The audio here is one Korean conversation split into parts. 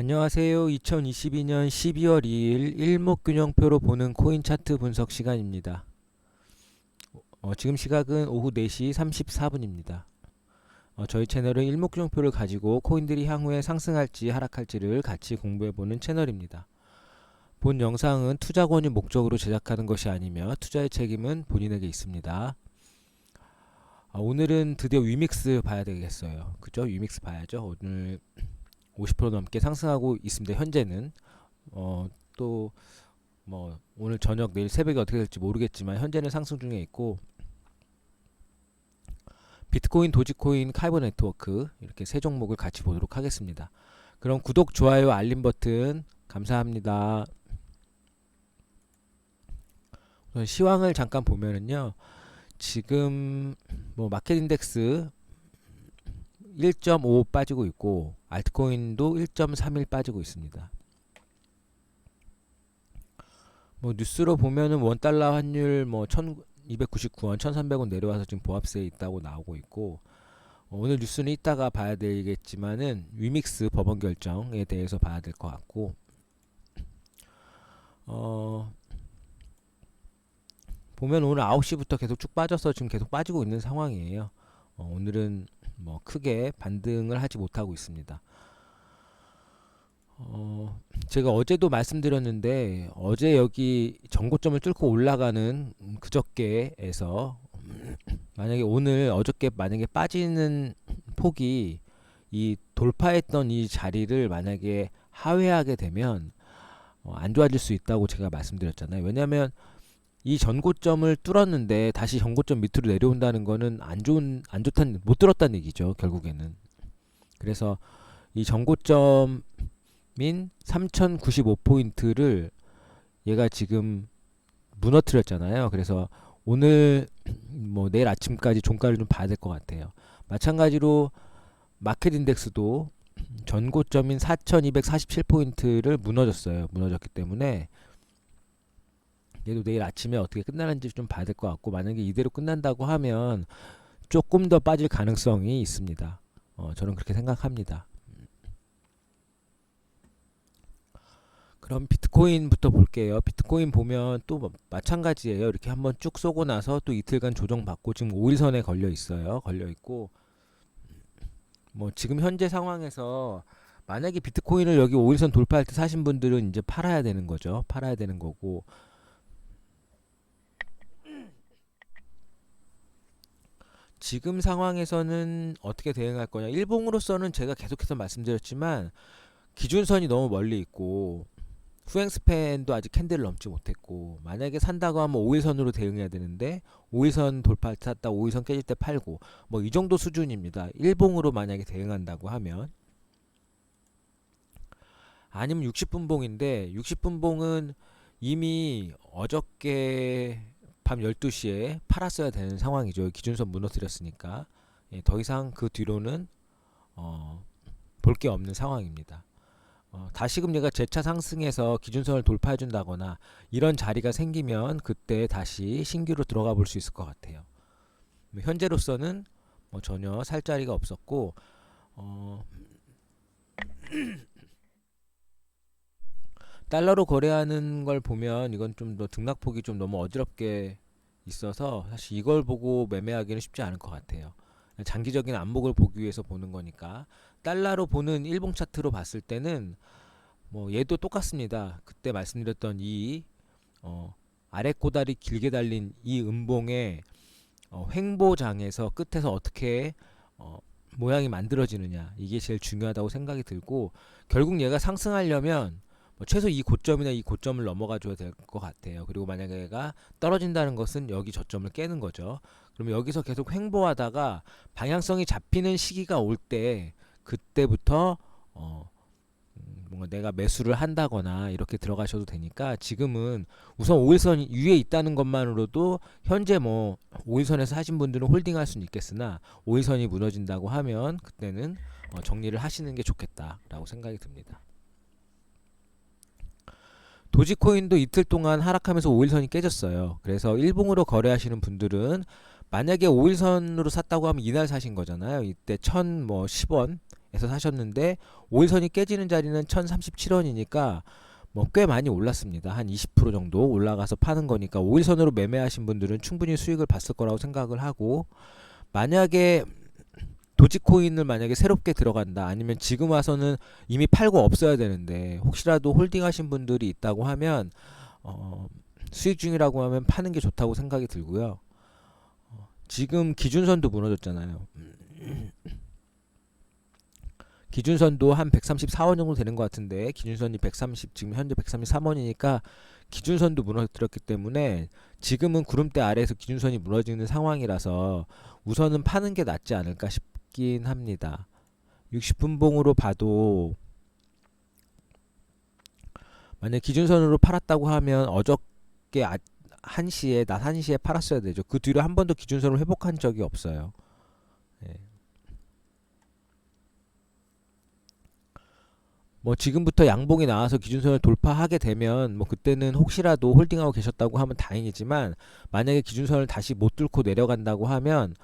안녕하세요. 2022년 12월 2일 일목균형표로 보는 코인 차트 분석 시간입니다. 지금 시각은 오후 4시 34분입니다. 저희 채널은 일목균형표를 가지고 코인들이 향후에 상승할지 하락할지를 같이 공부해보는 채널입니다. 본 영상은 투자 권유 목적으로 제작하는 것이 아니며 투자의 책임은 본인에게 있습니다. 오늘은 드디어 위믹스 봐야 되겠어요. 그죠? 위믹스 봐야죠. 오늘 50% 넘게 상승하고 있습니다. 현재는 또 뭐 오늘 저녁 내일 새벽에 어떻게 될지 모르겠지만 현재는 상승 중에 있고, 비트코인, 도지코인, 카이버 네트워크 이렇게 세 종목을 같이 보도록 하겠습니다. 그럼 구독, 좋아요, 알림 버튼 감사합니다. 우선 시황을 잠깐 보면은요. 지금 뭐 마켓 인덱스 1.5 빠지고 있고 알트코인도 1.31 빠지고 있습니다. 뭐 뉴스로 보면은 원달러 환율 뭐 1299원, 1300원 내려와서 지금 보합세에 있다고 나오고 있고, 오늘 뉴스는 이따가 봐야 되겠지만은 위믹스 법원 결정에 대해서 봐야 될 것 같고, 보면 오늘 9시부터 계속 쭉 빠져서 지금 계속 빠지고 있는 상황이에요. 오늘은 뭐 크게 반등을 하지 못하고 있습니다. 제가 어제도 말씀드렸는데, 어제 여기 전고점을 뚫고 올라가는 그저께에서 만약에 오늘 어저께 만약에 빠지는 폭이 이 돌파했던 이 자리를 만약에 하회하게 되면 안 좋아질 수 있다고 제가 말씀드렸잖아요. 왜냐하면 이 전고점을 뚫었는데 다시 전고점 밑으로 내려온다는 거는 안 좋다는, 못 뚫었다는 얘기죠, 결국에는. 그래서 이 전고점인 3095포인트를 얘가 지금 무너뜨렸잖아요. 그래서 오늘 뭐 내일 아침까지 종가를 좀 봐야 될 것 같아요. 마찬가지로 마켓 인덱스도 전고점인 4247포인트를 무너졌기 때문에 얘도 내일 아침에 어떻게 끝나는지 좀 봐야 될 것 같고, 만약에 이대로 끝난다고 하면 조금 더 빠질 가능성이 있습니다. 저는 그렇게 생각합니다. 그럼 비트코인부터 볼게요. 비트코인 보면 또 마찬가지예요. 이렇게 한번 쭉 쏘고 나서 또 이틀간 조정받고 지금 5일선에 걸려 있어요. 걸려 있고, 뭐 지금 현재 상황에서 만약에 비트코인을 여기 5일선 돌파할 때 사신 분들은 이제 팔아야 되는 거죠. 팔아야 되는 거고, 지금 상황에서는 어떻게 대응할 거냐. 일봉으로서는 제가 계속해서 말씀드렸지만 기준선이 너무 멀리 있고 후행 스팬도 아직 캔들을 넘지 못했고, 만약에 산다고 하면 5일선으로 대응해야 되는데 5일선 돌파 탔다 5일선 깨질 때 팔고, 뭐 이 정도 수준입니다. 일봉으로 만약에 대응한다고 하면. 아니면 60분봉인데 60분봉은 이미 어저께 밤 12시에 팔았어야 되는 상황이죠. 기준선 무너뜨렸으니까. 더 이상 그 뒤로는 볼 게 없는 상황입니다. 다시금 얘가 재차 상승해서 기준선을 돌파해 준다거나 이런 자리가 생기면 그때 다시 신규로 들어가 볼 수 있을 것 같아요. 현재로서는 뭐 전혀 살 자리가 없었고, 달러로 거래하는 걸 보면 이건 좀 더 등락폭이 좀 너무 어지럽게 있어서 사실 이걸 보고 매매하기는 쉽지 않을 것 같아요. 장기적인 안목을 보기 위해서 보는 거니까. 달러로 보는 일봉 차트로 봤을 때는 뭐 얘도 똑같습니다. 그때 말씀드렸던 이 아래 꼬다리 길게 달린 이 음봉의 횡보장에서 끝에서 어떻게 모양이 만들어지느냐, 이게 제일 중요하다고 생각이 들고, 결국 얘가 상승하려면 뭐 최소 이 고점이나 이 고점을 넘어가 줘야 될 것 같아요. 그리고 만약에 얘가 떨어진다는 것은 여기 저점을 깨는 거죠. 그러면 여기서 계속 횡보하다가 방향성이 잡히는 시기가 올 때, 그때부터 뭔가 내가 매수를 한다거나 이렇게 들어가셔도 되니까, 지금은 우선 5일선 위에 있다는 것만으로도 현재 뭐 5일선에서 하신 분들은 홀딩할 수는 있겠으나 5일선이 무너진다고 하면 그때는 정리를 하시는 게 좋겠다라고 생각이 듭니다. 도지코인도 이틀 동안 하락하면서 5일선이 깨졌어요. 그래서 일봉으로 거래하시는 분들은 만약에 5일선으로 샀다고 하면 이날 사신 거잖아요. 이때 1010원 사셨는데 5일선이 깨지는 자리는 1037원이니까 뭐 꽤 많이 올랐습니다. 한 20% 정도 올라가서 파는 거니까 5일선으로 매매하신 분들은 충분히 수익을 봤을 거라고 생각을 하고, 만약에 도지코인을 만약에 새롭게 들어간다, 아니면 지금 와서는 이미 팔고 없어야 되는데 혹시라도 홀딩하신 분들이 있다고 하면 수익 중이라고 하면 파는 게 좋다고 생각이 들고요. 지금 기준선도 무너졌잖아요. 기준선도 한 134원 정도 되는 것 같은데, 기준선이 130, 지금 현재 133원이니까 기준선도 무너뜨렸기 때문에 지금은 구름대 아래에서 기준선이 무너지는 상황이라서 우선은 파는 게 낫지 않을까 싶긴 합니다. 60분봉으로 봐도 만약 기준선으로 팔았다고 하면 어저께 1시에, 낮 1시에 팔았어야 되죠. 그 뒤로 한 번도 기준선을 회복한 적이 없어요. 예. 뭐 지금부터 양봉이 나와서 기준선을 돌파하게 되면 뭐 그때는 혹시라도 홀딩하고 계셨다고 하면 다행이지만, 만약에 기준선을 다시 못 뚫고 내려간다고 하면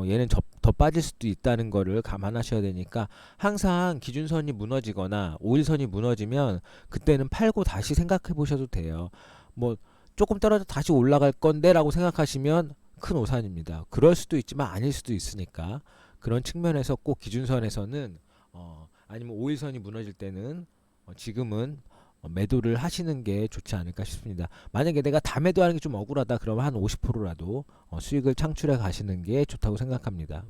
얘는 더 빠질 수도 있다는 거를 감안하셔야 되니까, 항상 기준선이 무너지거나 5일선이 무너지면 그때는 팔고 다시 생각해 보셔도 돼요. 뭐 조금 떨어져 다시 올라갈 건데라고 생각하시면 큰 오산입니다. 그럴 수도 있지만 아닐 수도 있으니까, 그런 측면에서 꼭 기준선에서는 아니면 5일선이 무너질 때는 지금은 매도를 하시는 게 좋지 않을까 싶습니다. 만약에 내가 다 매도하는 게 좀 억울하다 그러면 한 50%라도 수익을 창출해 가시는 게 좋다고 생각합니다.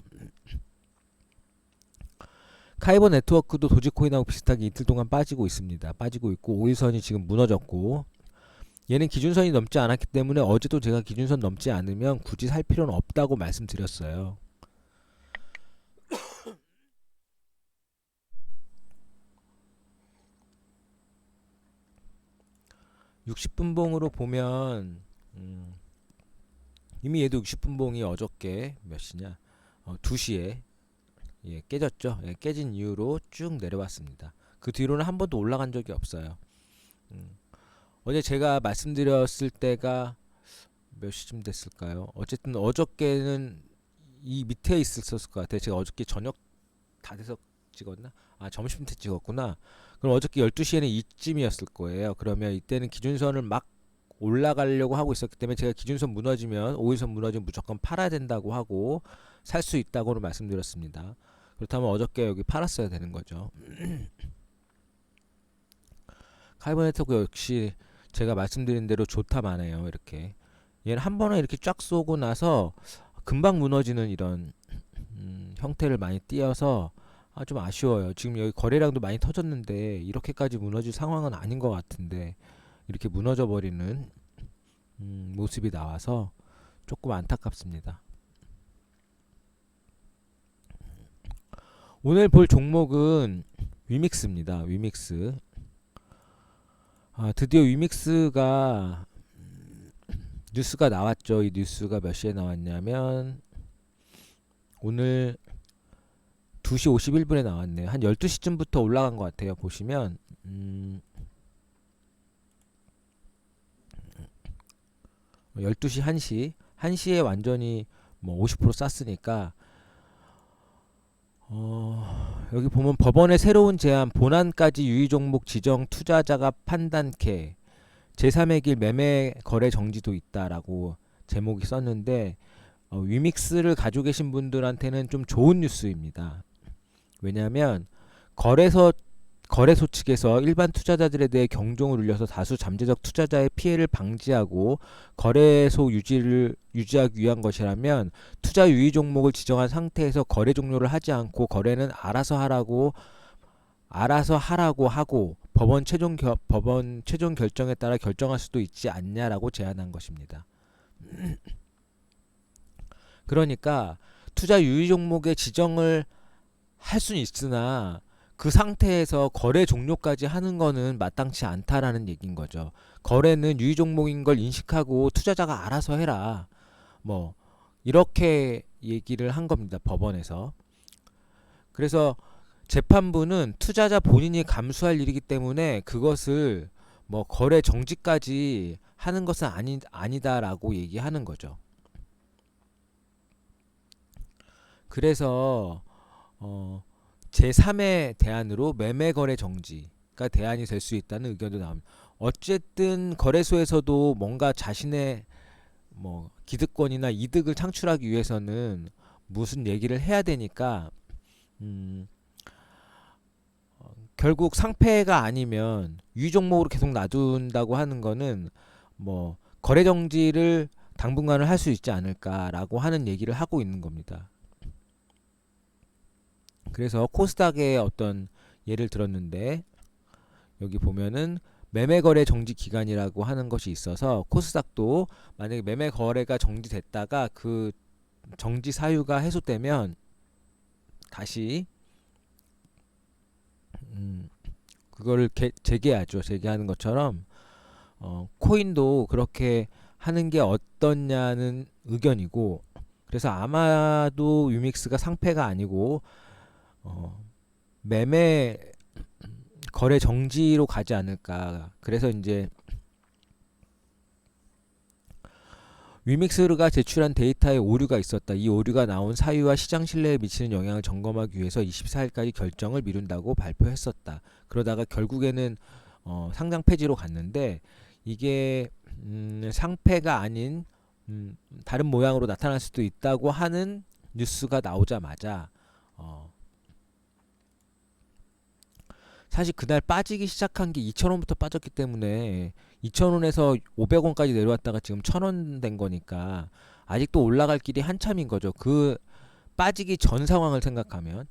카이버 네트워크도 도지코인하고 비슷하게 이틀 동안 빠지고 있습니다. 빠지고 있고 5일선이 지금 무너졌고, 얘는 기준선이 넘지 않았기 때문에 어제도 제가 기준선 넘지 않으면 굳이 살 필요는 없다고 말씀드렸어요. 60분봉으로 보면 이미 얘도 60분봉이 어저께 몇 시냐, 2시에 깨졌죠. 깨진 이후로 쭉 내려왔습니다. 그 뒤로는 한 번도 올라간 적이 없어요. 음, 어제 제가 말씀드렸을 때가 몇 시쯤 됐을까요? 어쨌든 어저께는 이 밑에 있었을 것 같아요. 제가 어저께 저녁 다 돼서 찍었나? 아, 점심 때 찍었구나. 그럼 어저께 12시에는 이쯤이었을 거예요. 그러면 이때는 기준선을 막 올라가려고 하고 있었기 때문에 제가 기준선 무너지면, 5일선 무너지면 무조건 팔아야 된다고 하고 살 수 있다고는 말씀드렸습니다. 그렇다면 어저께 여기 팔았어야 되는 거죠. 카이버 네트워크 역시 제가 말씀드린 대로 좋다마네요. 이렇게 얘는 한 번에 이렇게 쫙 쏘고 나서 금방 무너지는 이런 형태를 많이 띄어서 좀 아쉬워요. 지금 여기 거래량도 많이 터졌는데 이렇게까지 무너질 상황은 아닌 것 같은데 이렇게 무너져 버리는 모습이 나와서 조금 안타깝습니다. 오늘 볼 종목은 위믹스입니다. 위믹스. 드디어 위믹스가 뉴스가 나왔죠. 이 뉴스가 몇 시에 나왔냐면 오늘 2시 51분에 나왔네요. 한 12시쯤부터 올라간 것 같아요. 보시면 12시 1시 1시에 완전히 뭐 50% 쌌으니까, 여기 보면 법원의 새로운 제안, 본안까지 유의 종목 지정 투자자가 판단케 제3의 길 매매 거래 정지도 있다라고 제목이 썼는데, 위믹스를 가지고 계신 분들한테는 좀 좋은 뉴스입니다. 왜냐하면 거래소 측에서 일반 투자자들에 대해 경종을 울려서 다수 잠재적 투자자의 피해를 방지하고 거래소 유지하기 위한 것이라면, 투자 유의 종목을 지정한 상태에서 거래 종료를 하지 않고 거래는 알아서 하라고 하고 법원 최종 결정에 따라 결정할 수도 있지 않냐라고 제안한 것입니다. 그러니까 투자 유의 종목의 지정을 할 수는 있으나 그 상태에서 거래 종료까지 하는 거는 마땅치 않다라는 얘기인 거죠. 거래는 유의 종목인 걸 인식하고 투자자가 알아서 해라, 뭐 이렇게 얘기를 한 겁니다. 법원에서. 그래서 재판부는 투자자 본인이 감수할 일이기 때문에 그것을 뭐 거래 정지까지 하는 것은 아니다라고 얘기하는 거죠. 그래서 제3의 대안으로 매매 거래 정지가 대안이 될 수 있다는 의견도 나옵니다. 어쨌든 거래소에서도 뭔가 자신의 뭐 기득권이나 이득을 창출하기 위해서는 무슨 얘기를 해야 되니까 음, 결국 상패가 아니면 유의 종목으로 계속 놔둔다고 하는 거는 뭐 거래 정지를 당분간은 할 수 있지 않을까라고 하는 얘기를 하고 있는 겁니다. 그래서 코스닥의 어떤 예를 들었는데 여기 보면은 매매 거래 정지 기간이라고 하는 것이 있어서 코스닥도 만약에 매매 거래가 정지됐다가 그 정지 사유가 해소되면 다시 그거를 재개하죠. 재개하는 것처럼 코인도 그렇게 하는 게 어떻냐는 의견이고, 그래서 아마도 유믹스가 상패가 아니고 매매 거래 정지로 가지 않을까. 그래서 이제 위믹스가 제출한 데이터에 오류가 있었다. 이 오류가 나온 사유와 시장 신뢰에 미치는 영향을 점검하기 위해서 24일까지 결정을 미룬다고 발표했었다. 그러다가 결국에는 상장 폐지로 갔는데 이게 상패가 아닌 다른 모양으로 나타날 수도 있다고 하는 뉴스가 나오자마자 사실 그날 빠지기 시작한 게 2,000원부터 빠졌기 때문에 2,000원에서 500원까지 내려왔다가 지금 1,000원 된 거니까 아직도 올라갈 길이 한참인 거죠. 그 빠지기 전 상황을 생각하면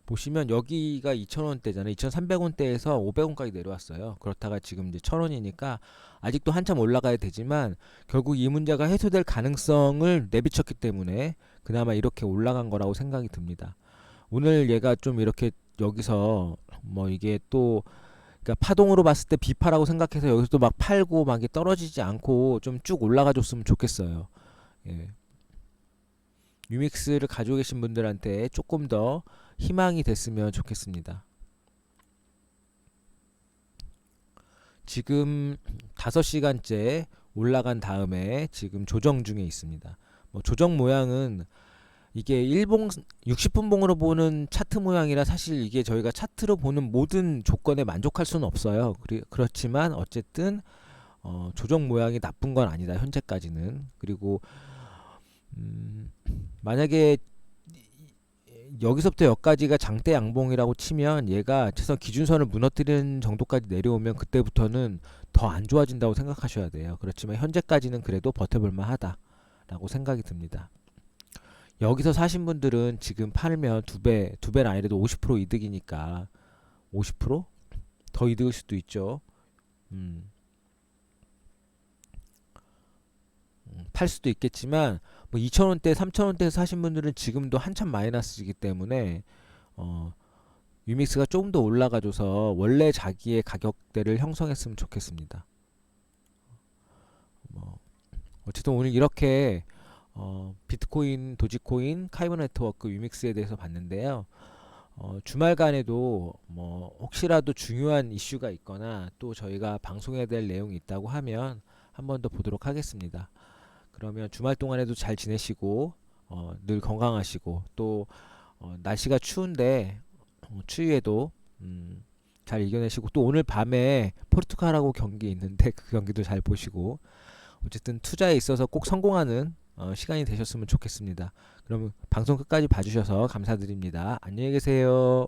보시면 여기가 2,000원대잖아요. 2,300원대에서 500원까지 내려왔어요. 그렇다가 지금 이제 1,000원이니까 아직도 한참 올라가야 되지만 결국 이 문제가 해소될 가능성을 내비쳤기 때문에 그나마 이렇게 올라간 거라고 생각이 듭니다. 오늘 얘가 좀 이렇게 여기서 뭐 이게 또 그러니까 파동으로 봤을 때 비파라고 생각해서 여기서 또 막 팔고 막 이게 떨어지지 않고 좀 쭉 올라가 줬으면 좋겠어요. 예. 유믹스를 가지고 계신 분들한테 조금 더 희망이 됐으면 좋겠습니다. 지금 5시간째 올라간 다음에 지금 조정 중에 있습니다. 뭐 조정 모양은 이게 60분 봉으로 보는 차트 모양이라 사실 이게 저희가 차트로 보는 모든 조건에 만족할 수는 없어요. 그렇지만 어쨌든 조정 모양이 나쁜 건 아니다. 현재까지는. 그리고 만약에 여기서부터 여기까지가 장대 양봉이라고 치면 얘가 최소한 기준선을 무너뜨리는 정도까지 내려오면 그때부터는 더 안 좋아진다고 생각하셔야 돼요. 그렇지만 현재까지는 그래도 버텨볼만 하다라고 생각이 듭니다. 여기서 사신 분들은 지금 팔면 두 배는 아니라도 50% 이득이니까 50%? 더 이득일 수도 있죠. 팔 수도 있겠지만 뭐 2,000원대, 3,000원대에서 사신 분들은 지금도 한참 마이너스이기 때문에 유믹스가 조금 더 올라가줘서 원래 자기의 가격대를 형성했으면 좋겠습니다. 뭐 어쨌든 오늘 이렇게 비트코인, 도지코인, 카이버 네트워크, 유믹스에 대해서 봤는데요. 주말간에도 뭐 혹시라도 중요한 이슈가 있거나 또 저희가 방송해야 될 내용이 있다고 하면 한 번 더 보도록 하겠습니다. 그러면 주말 동안에도 잘 지내시고 늘 건강하시고 또 날씨가 추운데 추위에도 잘 이겨내시고 또 오늘 밤에 포르투갈하고 경기 있는데 그 경기도 잘 보시고 어쨌든 투자에 있어서 꼭 성공하는 시간이 되셨으면 좋겠습니다. 그럼 방송 끝까지 봐주셔서 감사드립니다. 안녕히 계세요.